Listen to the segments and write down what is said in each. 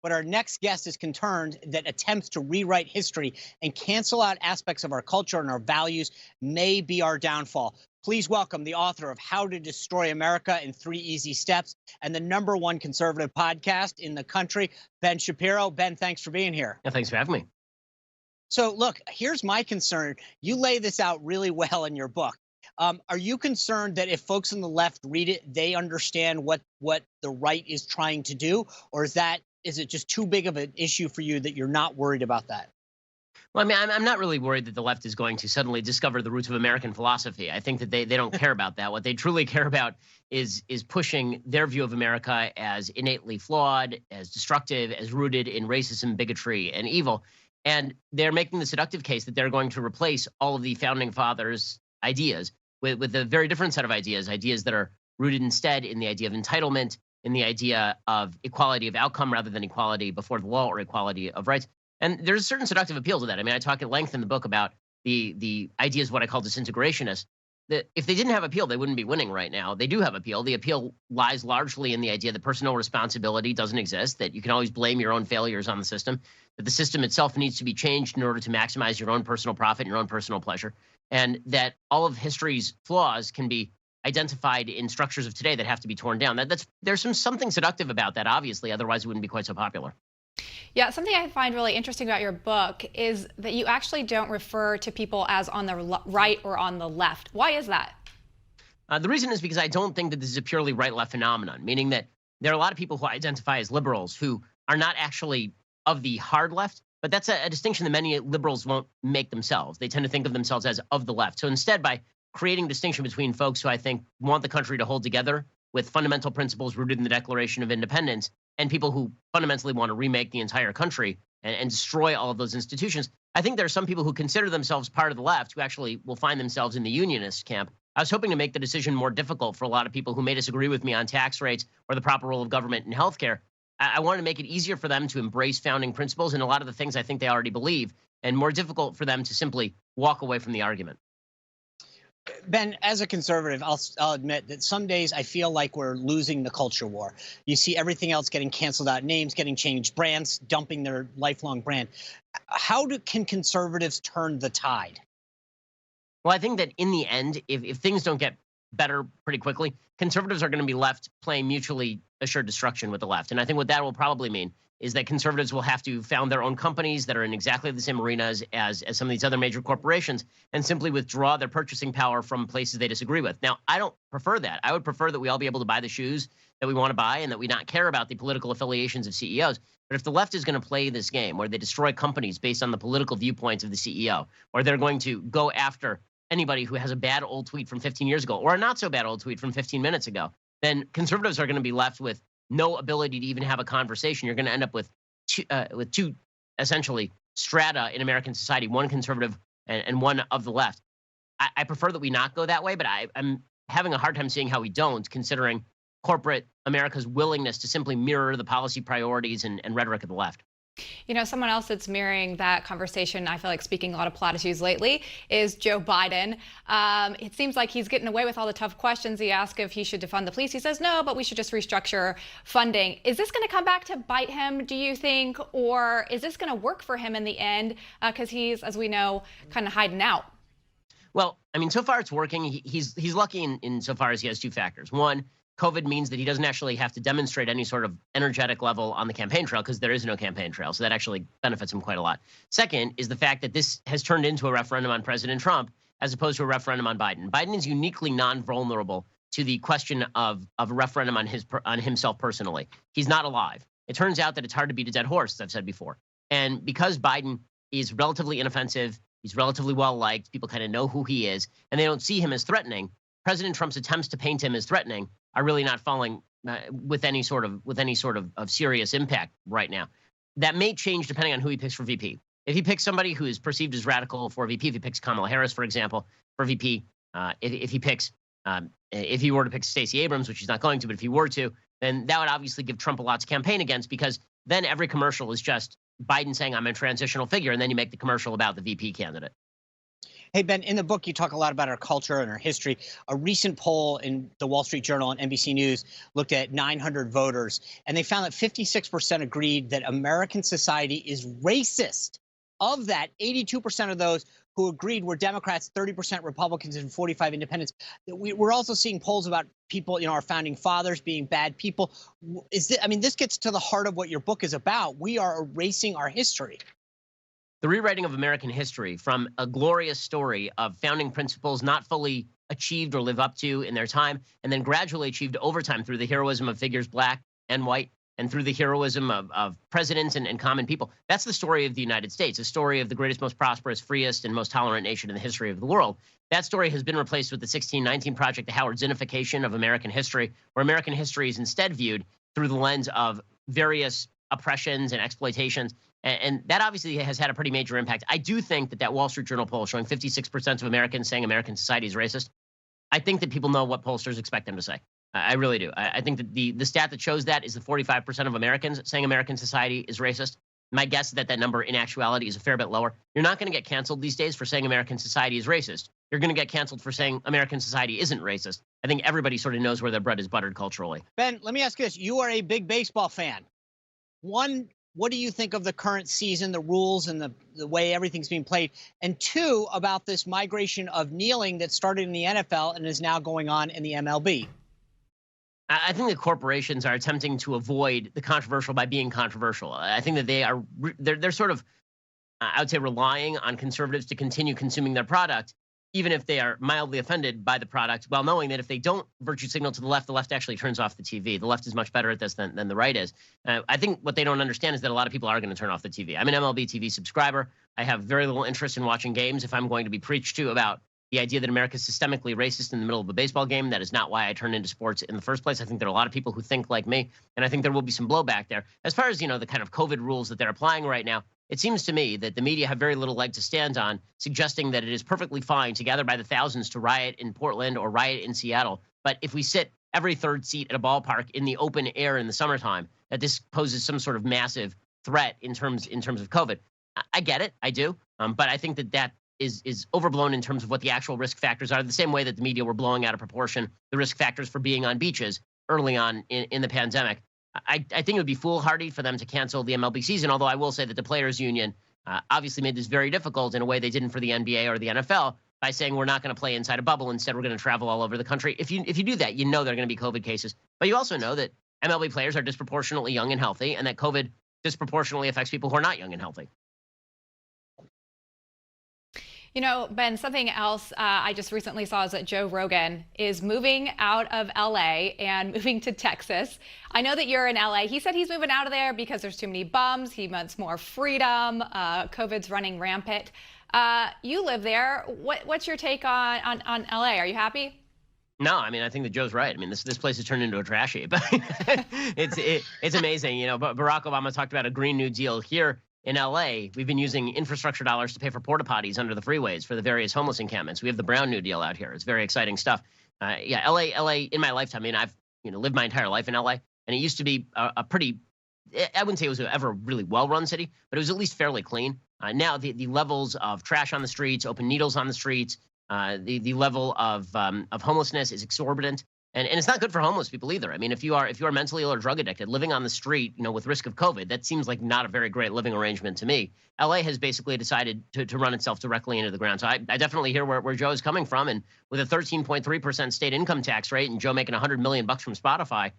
but our next guest is concerned that attempts to rewrite history and cancel out aspects of our culture and our values may be our downfall. Please welcome the author of How to Destroy America in 3 Easy Steps and the #1 conservative podcast in the country, Ben Shapiro. Ben, thanks for being here. Yeah, thanks for having me. So look, here's my concern. You lay this out really well in your book. Are you concerned that if folks on the left read it, they understand what the right is trying to do? Or is it just too big of an issue for you that you're not worried about that? Well, I mean, I'm not really worried that the left is going to suddenly discover the roots of American philosophy. I think that they don't care about that. What they truly care about is pushing their view of America as innately flawed, as destructive, as rooted in racism, bigotry, and evil. And they're making the seductive case that they're going to replace all of the founding fathers' ideas with a very different set of ideas that are rooted instead in the idea of entitlement, in the idea of equality of outcome rather than equality before the law or equality of rights. And there's a certain seductive appeal to that. I mean, I talk at length in the book about the ideas, what I call disintegrationists, that if they didn't have appeal, they wouldn't be winning right now. They do have appeal. The appeal lies largely in the idea that personal responsibility doesn't exist, that you can always blame your own failures on the system, that the system itself needs to be changed in order to maximize your own personal profit and your own personal pleasure, and that all of history's flaws can be identified in structures of today that have to be torn down. There's something seductive about that, obviously, otherwise it wouldn't be quite so popular. Yeah, something I find really interesting about your book is that you actually don't refer to people as on the right or on the left. Why is that? The reason is because I don't think that this is a purely right-left phenomenon, meaning that there are a lot of people who identify as liberals who are not actually of the hard left, but that's a distinction that many liberals won't make themselves. They tend to think of themselves as of the left. So instead, by creating a distinction between folks who I think want the country to hold together with fundamental principles rooted in the Declaration of Independence and people who fundamentally want to remake the entire country and destroy all of those institutions, I think there are some people who consider themselves part of the left who actually will find themselves in the unionist camp. I was hoping to make the decision more difficult for a lot of people who may disagree with me on tax rates or the proper role of government in healthcare. I wanted to make it easier for them to embrace founding principles and a lot of the things I think they already believe, and more difficult for them to simply walk away from the argument. Ben, as a conservative, I'll admit that some days I feel like we're losing the culture war. You see everything else getting canceled out, names getting changed, brands dumping their lifelong brand. Can conservatives turn the tide? Well, I think that in the end, if things don't get better pretty quickly, conservatives are going to be left playing mutually assured destruction with the left. And I think what that will probably mean is that conservatives will have to found their own companies that are in exactly the same arenas as some of these other major corporations and simply withdraw their purchasing power from places they disagree with. Now, I don't prefer that. I would prefer that we all be able to buy the shoes that we want to buy and that we not care about the political affiliations of CEOs. But if the left is going to play this game where they destroy companies based on the political viewpoints of the CEO, or they're going to go after anybody who has a bad old tweet from 15 years ago or a not so bad old tweet from 15 minutes ago, then conservatives are going to be left with no ability to even have a conversation. You're going to end up with two essentially strata in American society, one conservative and one of the left. I prefer that we not go that way, but I'm having a hard time seeing how we don't, considering corporate America's willingness to simply mirror the policy priorities and rhetoric of the left. You know, someone else that's mirroring that conversation, I feel like speaking a lot of platitudes lately, is Joe Biden. It seems like he's getting away with all the tough questions. He asked if he should defund the police. He says no, but we should just restructure funding. Is this going to come back to bite him, do you think? Or is this going to work for him in the end? Because he's, as we know, kind of hiding out. Well, I mean, so far it's working. He's lucky in so far as he has two factors. One, COVID means that he doesn't actually have to demonstrate any sort of energetic level on the campaign trail because there is no campaign trail. So that actually benefits him quite a lot. Second is the fact that this has turned into a referendum on President Trump as opposed to a referendum on Biden. Biden is uniquely non-vulnerable to the question of a referendum on himself personally. He's not alive. It turns out that it's hard to beat a dead horse, as I've said before. And because Biden is relatively inoffensive, he's relatively well-liked, people kind of know who he is, and they don't see him as threatening, President Trump's attempts to paint him as threatening are really not falling with any sort of serious impact right now. That may change depending on who he picks for VP. If he picks somebody who is perceived as radical for VP, if he picks Kamala Harris, for example, for VP, if he were to pick Stacey Abrams, which he's not going to, but if he were to, then that would obviously give Trump a lot to campaign against, because then every commercial is just Biden saying, I'm a transitional figure, and then you make the commercial about the VP candidate. Hey, Ben, in the book, you talk a lot about our culture and our history. A recent poll in the Wall Street Journal and NBC News looked at 900 voters, and they found that 56% agreed that American society is racist. Of that, 82% of those who agreed were Democrats, 30% Republicans, and 45 independents. We're also seeing polls about people, our founding fathers being bad people. This gets to the heart of what your book is about. We are erasing our history. The rewriting of American history from a glorious story of founding principles not fully achieved or live up to in their time, and then gradually achieved over time through the heroism of figures black and white, and through the heroism of presidents and common people. That's the story of the United States, a story of the greatest, most prosperous, freest, and most tolerant nation in the history of the world. That story has been replaced with the 1619 Project, the Howard Zinnification of American history, where American history is instead viewed through the lens of various oppressions and exploitations. And that obviously has had a pretty major impact. I do think that Wall Street Journal poll showing 56% of Americans saying American society is racist, I think that people know what pollsters expect them to say. I really do. I think that the stat that shows that is the 45% of Americans saying American society is racist. My guess is that number in actuality is a fair bit lower. You're not going to get canceled these days for saying American society is racist. You're going to get canceled for saying American society isn't racist. I think everybody sort of knows where their bread is buttered culturally. Ben, let me ask you this. You are a big baseball fan. One, what do you think of the current season, the rules, and the way everything's being played? And two, about this migration of kneeling that started in the NFL and is now going on in the MLB. I think the corporations are attempting to avoid the controversial by being controversial. I think that they're sort of, I would say, relying on conservatives to continue consuming their product, even if they are mildly offended by the product, while knowing that if they don't virtue signal to the left actually turns off the TV. The left is much better at this than the right is. I think what they don't understand is that a lot of people are going to turn off the TV. I'm an MLB TV subscriber. I have very little interest in watching games if I'm going to be preached to about the idea that America is systemically racist in the middle of a baseball game. That is not why I turned into sports in the first place. I think there are a lot of people who think like me, and I think there will be some blowback there. As far as, the kind of COVID rules that they're applying right now, it seems to me that the media have very little leg to stand on, suggesting that it is perfectly fine to gather by the thousands to riot in Portland or riot in Seattle. But if we sit every third seat at a ballpark in the open air in the summertime, that this poses some sort of massive threat in terms of COVID. I get it, I do, but I think that is overblown in terms of what the actual risk factors are, the same way that the media were blowing out of proportion the risk factors for being on beaches early on in the pandemic. I think it would be foolhardy for them to cancel the MLB season, although I will say that the Players Union obviously made this very difficult in a way they didn't for the NBA or the NFL by saying we're not going to play inside a bubble. Instead, we're going to travel all over the country. If you do that, you know there are going to be COVID cases. But you also know that MLB players are disproportionately young and healthy, and that COVID disproportionately affects people who are not young and healthy. Ben, something else I just recently saw is that Joe Rogan is moving out of LA and moving to Texas. I know that you're in LA. He said he's moving out of there because there's too many bums. He wants more freedom. COVID's running rampant. You live there. What's your take on LA? Are you happy? No, I think that Joe's right. This place has turned into a trash heap. It's amazing. Barack Obama talked about a Green New Deal here. In LA, we've been using infrastructure dollars to pay for porta potties under the freeways for the various homeless encampments. We have the Brown New Deal out here. It's very exciting stuff. LA in my lifetime. I've lived my entire life in LA, and it used to be a pretty, I wouldn't say it was ever a really well-run city, but it was at least fairly clean. Now the levels of trash on the streets, open needles on the streets, the level of homelessness is exorbitant. And it's not good for homeless people either. If you are mentally ill or drug addicted, living on the street, with risk of COVID, that seems like not a very great living arrangement to me. LA has basically decided to run itself directly into the ground. So I definitely hear where Joe is coming from. And with a 13.3% state income tax rate and Joe making $100 million from Spotify,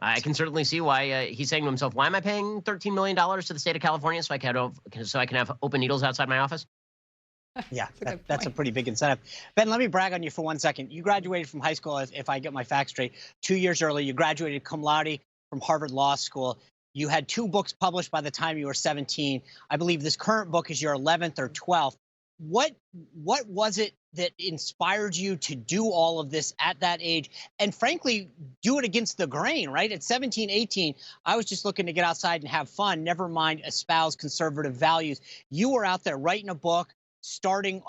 I can certainly see why he's saying to himself, why am I paying $13 million to the state of California so I can have open needles outside my office? Yeah, that's a pretty big incentive. Ben, let me brag on you for 1 second. You graduated from high school, if I get my facts straight, 2 years early. You graduated cum laude from Harvard Law School. You had 2 books published by the time you were 17. I believe this current book is your 11th or 12th. What was it that inspired you to do all of this at that age? And frankly, do it against the grain, right? At 17, 18, I was just looking to get outside and have fun, never mind espouse conservative values. You were out there writing a book, starting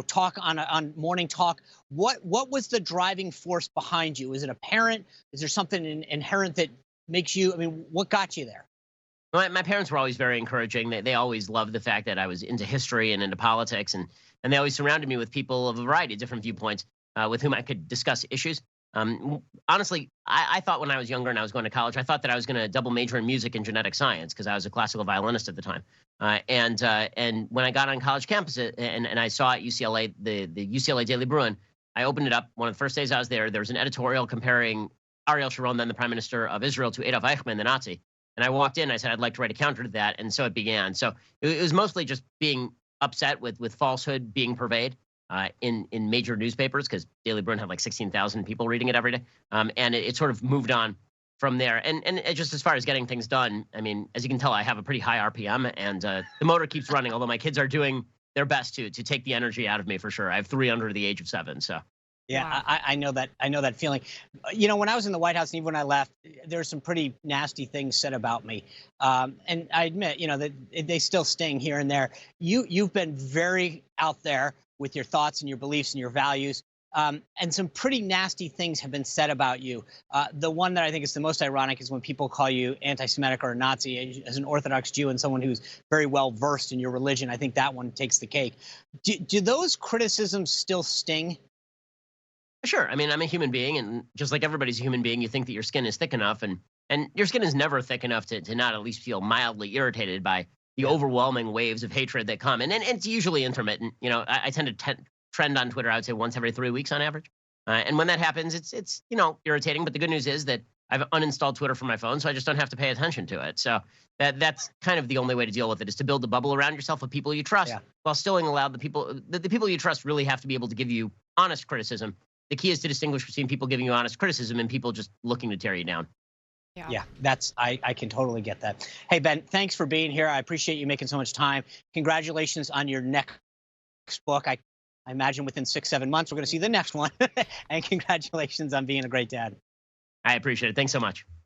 talk on morning talk. What was the driving force behind you? Is it a parent? Is there something inherent that makes you, what got you there? My parents were always very encouraging. They always loved the fact that I was into history and into politics, and they always surrounded me with people of a variety of different viewpoints with whom I could discuss issues. Honestly, I thought when I was younger and I was going to college, I thought that I was going to double major in music and genetic science because I was a classical violinist at the time. And when I got on college campus and I saw at UCLA the UCLA Daily Bruin, I opened it up. One of the first days I was there, there was an editorial comparing Ariel Sharon, then the Prime Minister of Israel, to Adolf Eichmann, the Nazi. And I walked in, I said, I'd like to write a counter to that. And so it began. So it was mostly just being upset with falsehood being purveyed in major newspapers, because Daily Bruin had like 16,000 people reading it every day. And it sort of moved on from there. And just as far as getting things done, I mean, as you can tell, I have a pretty high RPM, and the motor keeps running, although my kids are doing their best to take the energy out of me, for sure. I have 3 under the age of 7, so. Yeah, Wow. I know that. I know that feeling. You know, when I was in the White House, and even when I left, there were some pretty nasty things said about me. And I admit, you know, that they still sting here and there. You've been very out there with your thoughts and your beliefs and your values. And some pretty nasty things have been said about you. The one that I think is the most ironic is when people call you anti-Semitic or a Nazi. As an Orthodox Jew and someone who's very well versed in your religion, I think that one takes the cake. Do those criticisms still sting? Sure. I mean, I'm a human being, and just like everybody's a human being, you think that your skin is thick enough, and your skin is never thick enough to not at least feel mildly irritated by the overwhelming waves of hatred that come. And it's usually intermittent. You know, I tend to trend on Twitter, I would say, once every 3 weeks on average. And when that happens, it's irritating. But the good news is that I've uninstalled Twitter from my phone, so I just don't have to pay attention to it. So that's kind of the only way to deal with it, is to build a bubble around yourself of people you trust, while still allowing the people you trust really have to be able to give you honest criticism. The key is to distinguish between people giving you honest criticism and people just looking to tear you down. Yeah, I can totally get that. Hey, Ben, thanks for being here. I appreciate you making so much time. Congratulations on your next book. I imagine within 6-7 months, we're going to see the next one. And congratulations on being a great dad. I appreciate it. Thanks so much.